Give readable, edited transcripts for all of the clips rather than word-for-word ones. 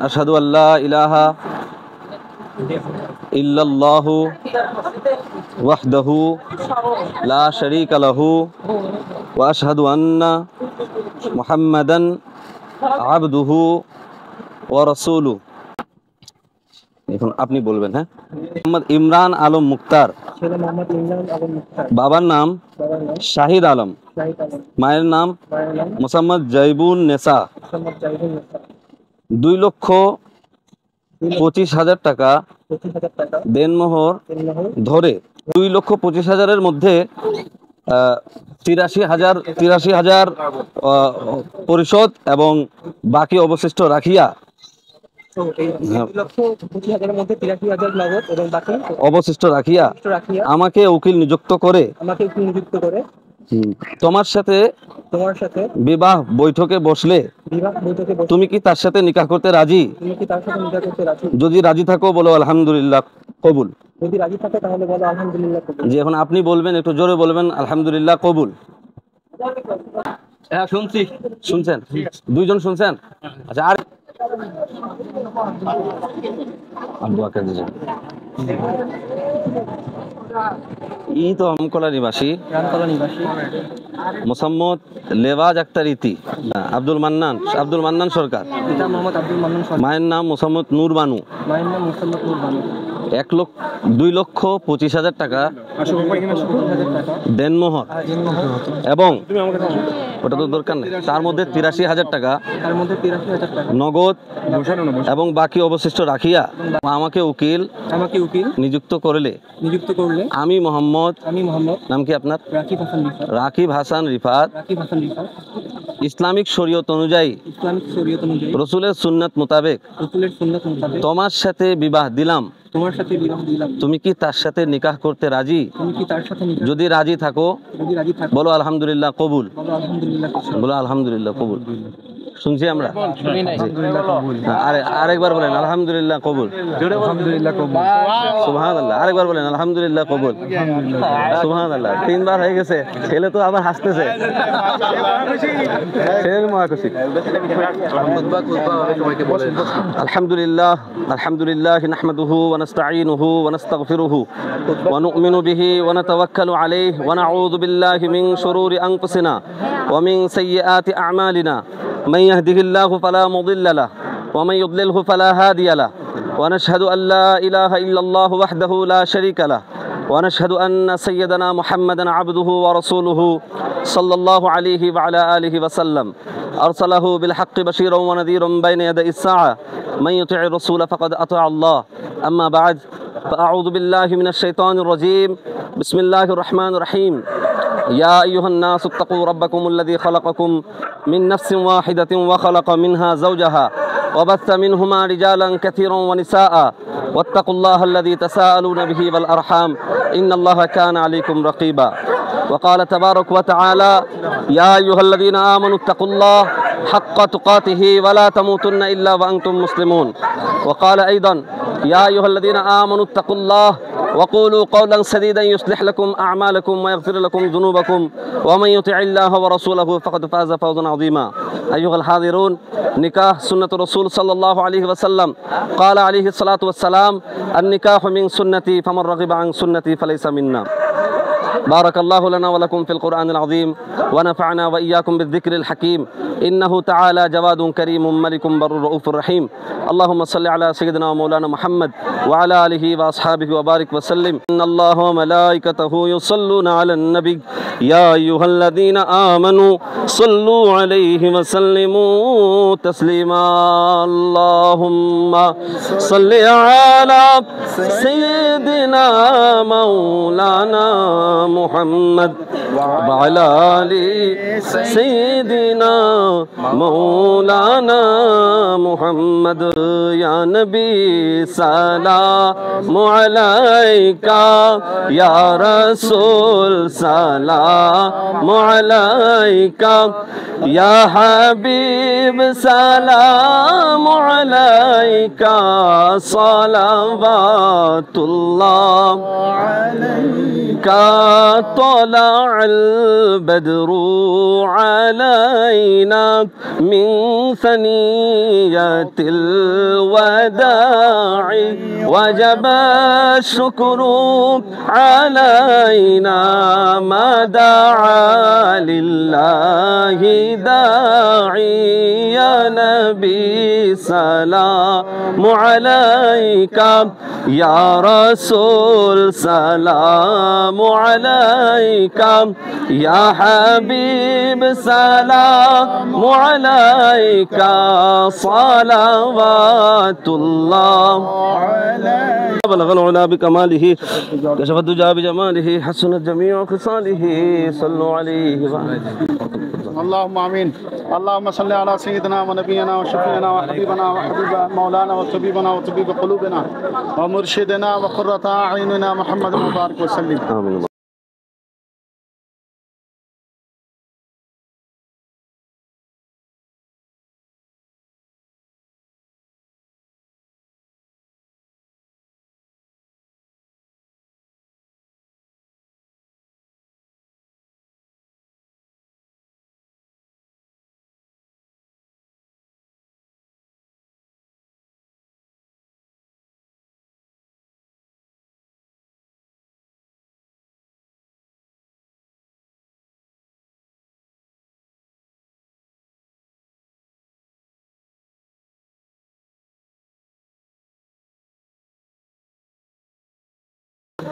আশহাদু আল্লা ইলাহা ইল্লাল্লাহু ওয়াহদাহু লা শারীকা লাহু ওয়া আশহাদু আন্না মুহাম্মাদান আবদুহু ওয়া রাসূলুহু। এখন আপনি বলবেন। হ্যাঁ, মোহাম্মদ ইমরান আলম মুক্তার, বাবার নাম শাহিদ আলম, মায়ের নাম মোসাম্মদ জাইবুন নেসা। 2,25,000 টাকা দেনমোহর ধরে 2,25,000-এর মধ্যে 83,000 পরিশোধ এবং বাকি অবশিষ্ট রাখিয়া অবশিষ্ট রাখিয়া আমাকে উকিল নিযুক্ত করে তোমার সাথে বিবাহ বৈঠকে বসলে তুমি কি তার সাথে নিকাহ করতে রাজি? যদি রাজি থাকো বলো আলহামদুলিল্লাহ কবুল। যদি রাজি থাকে তাহলে বলো আলহামদুলিল্লাহ কবুল। জি, এখন আপনি বলবেন, একটু জোরে বলবেন আলহামদুলিল্লাহ কবুল। হ্যাঁ শুনছি। শুনছেন? দুইজন শুনছেন? আচ্ছা, আর ই তো আমকলা নিবাসী মোসাম্মদ লেওয়াজ আক্তার ইতি, আব্দুল মান্নান সরকার, মায়ের নাম মোসাম্মদ নূর বানু। 2,25,000 টাকা দেনমোহর এবং ওটা তো দরকার নেই, তার মধ্যে 83,000 টাকা নগদ এবং বাকি অবশিষ্ট রাখিয়া আমাকে উকিল নিযুক্ত করলে আমি মোহাম্মদ, নাম কি আপনার? রাকিব হাসান রিফাত, ইসলামিক শরীয়ত অনুযায়ী রসুলের সুন্নাত মোতাবেক তোমার সাথে বিবাহ দিলাম। তুমি কি তার সাথে নিকাহ করতে রাজি? যদি রাজি থাকো বলো আলহামদুলিল্লাহ কবুল। বলো আলহামদুলিল্লাহ কবুল। শুনছি আমরা? আরেকবার বলেন আলহামদুলিল্লাহ কবুল। সুবহানাল্লাহ। আরেকবার বলেন আলহামদুলিল্লাহ কবুল। সুবহানাল্লাহ। 3 বার হয়ে গেছে, ছেলে তো আবার হাসতেছে। আলহামদুলিল্লাহ আলহামদুলিল্লাহ নাহমাদুহু ওয়া নাস্তাঈনুহু ওয়া নাস্তাগফিরুহু ওয়া নু'মিনু বিহি ওয়া নাতাওয়াক্কালু আলাইহি ওয়া নাউযু বিল্লাহি মিন শুরুরি আনফুসিনা ওয়া মিন সাইয়্যাতি আ'মালিনা। من يهده الله فلا مضل له ومن يضلله فلا هادي له ونشهد أن لا إله إلا الله وحده لا شريك له ونشهد أن سيدنا محمدا عبده ورسوله صلى الله عليه وعلى آله وسلم أرسله بالحق بشيرا ونذيرا بين يدي الساعة من يطع الرسول فقد أطاع الله. أما بعد فأعوذ بالله من الشيطان الرجيم. بسم الله الرحمن الرحيم. يا أيها الناس اتقوا ربكم الذي خلقكم من نفس واحدة وخلق منها زوجها وبث منهما رجالا كثيرا ونساء واتقوا الله الذي تساءلون به والأرحام إن الله كان عليكم رقيبا. وقال تبارك وتعالى يا أيها الذين آمنوا اتقوا الله حق تقاته ولا تموتن إلا وأنتم مسلمون. وقال أيضا يا أيها الذين آمنوا اتقوا الله وقولوا قولا سديدا يصلح لكم أعمالكم ويغفر لكم ذنوبكم ومن يطع الله ورسوله فقد فاز فوزا عظيما. أيها الحاضرون، نكاح سنة الرسول صلى الله عليه وسلم. قال عليه الصلاة والسلام النكاح من سنتي فمن رغب عن سنتي فليس منا. بارك الله لنا ولكم في القرآن العظيم ونفعنا وإياكم بالذكر الحكيم. إنه تعالى جواد كريم ملك بر رؤوف رحيم. اللهم صل على سيدنا ومولانا محمد وعلى آله وأصحابه وبارك وسلم. إن الله وملائكته يصلون على النبي يا أيها الذين آمنوا صلوا عليه وسلموا تسليما. اللهم صل على سيدنا مولانا محمد وعلى آل سيدنا مولانا محمد. يا نبي سلام عليك يا رسول سلام عليك يا حبيب سلام عليك আলাইকা সালাওয়াতুল্লাহ আলাইকা তালাআল বদরু আলাইনা মিন সানিয়াতিল ওয়াদা'i ওয়াজাবা শুকরু আলাইনা মা দা'a লিল্লাহি দা'i ইয়া নবী সালামু আলাইকা ইয়া রাসূল সালামু আলাইকা ইয়া হাবিব সালামু আলাইকা সালাওয়াতুল্লাহ আলাইকা বলগল উলা বিকামালিহি كشف الدجى بجماله حسنت جميع خصاله صلوا عليه اللهم امين. اللهم صل على سيدنا ونبينا وشفيعنا وحبيبنا وحبيب مولانا وطبيبنا وطبيب قلوبنا ومرشدنا وقرة اعيننا محمد المبارك وسلم. آمين.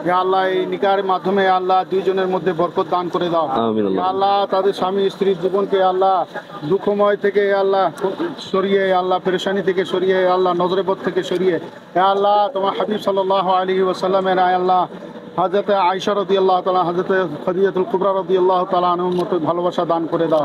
ইয়া আল্লাহ এই নিকার মাধ্যমে আল্লাহ দুইজনের মধ্যে বরকত দান করে দাও। আমিন। ইয়া আল্লাহ তাদের স্বামী স্ত্রীর জীবনকে আল্লাহ দুঃখময় থেকে আল্লাহ সরিয়ে, আল্লাহ পেরেশানি থেকে সরিয়ে, আল্লাহ নজরেবত থেকে সরিয়ে, ইয়া আল্লাহ তোমার হাবিব সাল্লাল্লাহু আলাইহি ওয়াসাল্লামের আল্লাহ হযরত আয়েশা রাদিয়াল্লাহু তাআলা, হযরত খাদিজাতুল কুবরা রাদিয়াল্লাহু তাআলা আনহার মতো ভালোবাসা দান করে দাও।